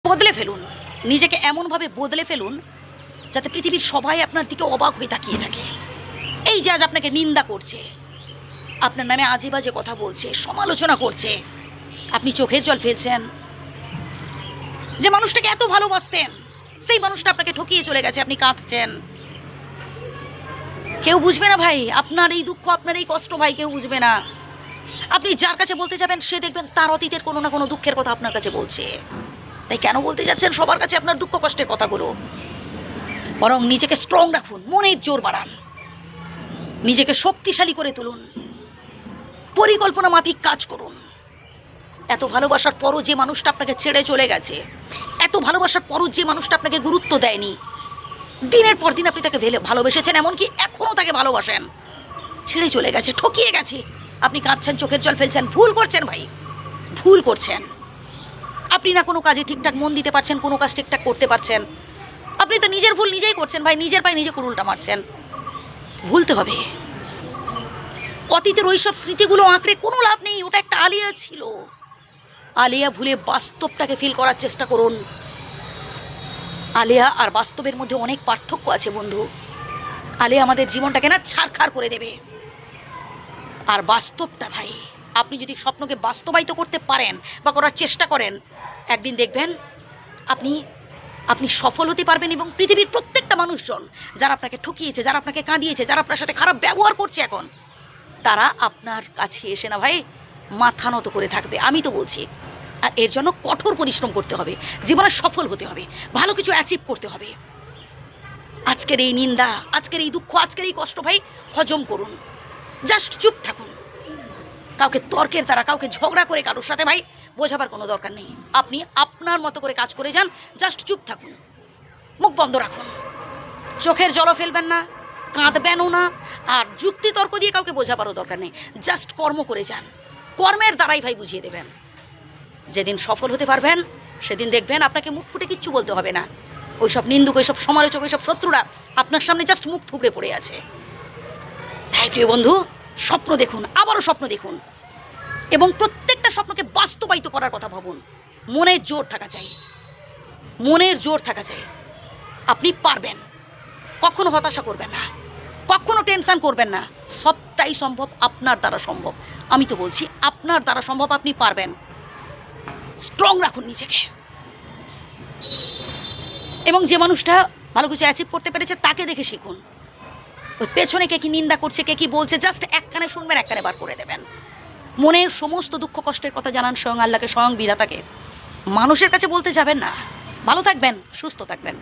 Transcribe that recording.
বদলে ফেলুন, নিজেকে এমনভাবে বদলে ফেলুন যাতে পৃথিবীর সবাই আপনার দিকে অবাক হয়ে তাকিয়ে থাকে। এই যে আজ আপনাকে নিন্দা করছে, আপনার নামে আজে বাজে কথা বলছে, সমালোচনা করছে, আপনি চোখের জল ফেলছেন। যে মানুষটাকে এত ভালোবাসতেন সেই মানুষটা আপনাকে ঠকিয়ে চলে গেছে, আপনি কাঁদছেন। কেউ বুঝবে না ভাই আপনার এই দুঃখ, আপনার এই কষ্ট, ভাই কেউ বুঝবে না। আপনি যার কাছে বলতে যাবেন সে দেখবেন তার অতীতের কোনো না কোনো দুঃখের কথা আপনার কাছে বলছে। তাই কেন বলতে যাচ্ছেন সবার কাছে আপনার দুঃখ কষ্টের কথাগুলো? বরং নিজেকে স্ট্রং রাখুন, মনের জোর বাড়ান, নিজেকে শক্তিশালী করে তুলুন, পরিকল্পনা মাফিক কাজ করুন। এত ভালোবাসার পরও যে মানুষটা আপনাকে ছেড়ে চলে গেছে, এত ভালোবাসার পরও যে মানুষটা আপনাকে গুরুত্ব দেয়নি, দিনের পর দিন আপনি তাকে ভালোবেসেছেন, এমনকি এখনও তাকে ভালোবাসেন, ছেড়ে চলে গেছে, ঠকিয়ে গেছে, আপনি কাঁদছেন, চোখের জল ফেলছেন। ভুল করছেন ভাই, ভুল করছেন। আপনি না কোনো কাজে ঠিকঠাক মন দিতে পারছেন, কোনো কাজ ঠিকঠাক করতে পারছেন। আপনি তো নিজের ভুল নিজেই করছেন ভাই, নিজের পায়ে নিজে উল্টা মারছেন। ভুলতে হবে। অতীতের ওই সব স্মৃতিগুলো আঁকড়ে কোনো লাভ নেই। ওটা একটা আলিয়া ছিল। আলিয়া ভুলে বাস্তবটাকে ফিল করার চেষ্টা করুন। আলিয়া আর বাস্তবের মধ্যে অনেক পার্থক্য আছে বন্ধু। আলিয়া আমাদের জীবনটাকে না ছারখার করে দেবে। আর বাস্তবটা ভাই, আপনি যদি স্বপ্নকে বাস্তবায়িত করতে পারেন বা করার চেষ্টা করেন, একদিন দেখবেন আপনি সফল হতে পারবেন। এবং পৃথিবীর প্রত্যেকটা মানুষজন যারা আপনাকে ঠকিয়েছে, যারা আপনাকে কাঁদিয়েছে, যারা আপনার সাথে খারাপ ব্যবহার করছে এখন, তারা আপনার কাছে এসে না ভাই মাথা নত করে থাকবে। আমি তো বলছি। আর এর জন্য কঠোর পরিশ্রম করতে হবে, জীবনে সফল হতে হবে, ভালো কিছু অ্যাচিভ করতে হবে। আজকের এই নিন্দা, আজকের এই দুঃখ, আজকের এই কষ্ট ভাই হজম করুন। জাস্ট চুপ থাকুন। কাউকে তর্কের দ্বারা, কাউকে ঝগড়া করে কারোর সাথে ভাই বোঝাবার কোনো দরকার নেই। আপনি আপনার মতো করে কাজ করে যান, জাস্ট চুপ থাকুন, মুখ বন্ধ রাখুন, চোখের জলও ফেলবেন না, কাঁদবেনও না, আর যুক্তি তর্ক দিয়ে কাউকে বোঝাবারও দরকার নেই। জাস্ট কর্ম করে যান, কর্মের দ্বারাই ভাই বুঝিয়ে দেবেন। যেদিন সফল হতে পারবেন সেদিন দেখবেন আপনাকে মুখ ফুটে কিচ্ছু বলতে হবে না। ওইসব নিন্দুক, ওইসব সমালোচক, ওইসব শত্রুরা আপনার সামনে জাস্ট মুখ থুবড়ে পড়ে আছে। তাই প্রিয় বন্ধু, স্বপ্ন দেখুন, আবারও স্বপ্ন দেখুন, এবং প্রত্যেকটা স্বপ্নকে বাস্তবায়িত করার কথা ভাবুন। মনের জোর থাকা চাই, মনের জোর থাকা চাই। আপনি পারবেন। কখনো হতাশা করবেন না, কখনো টেনশন করবেন না। সবটাই সম্ভব, আপনার দ্বারা সম্ভব। আমি তো বলছি আপনার দ্বারা সম্ভব, আপনি পারবেন। স্ট্রং রাখুন নিজেকে। এবং যে মানুষটা ভালো কিছু অ্যাচিভ করতে পেরেছে তাকে দেখে শিখুন। ওই পেছনে কে কী নিন্দা করছে, কে কী বলছে, জাস্ট এক কানে শুনবেন, এক কানে বার করে দেবেন। মনের সমস্ত দুঃখ কষ্টের কথা জানান স্বয়ং আল্লাহকে, স্বয়ং বিধাতাকে। মানুষের কাছে বলতে যাবেন না। ভালো থাকবেন, সুস্থ থাকবেন।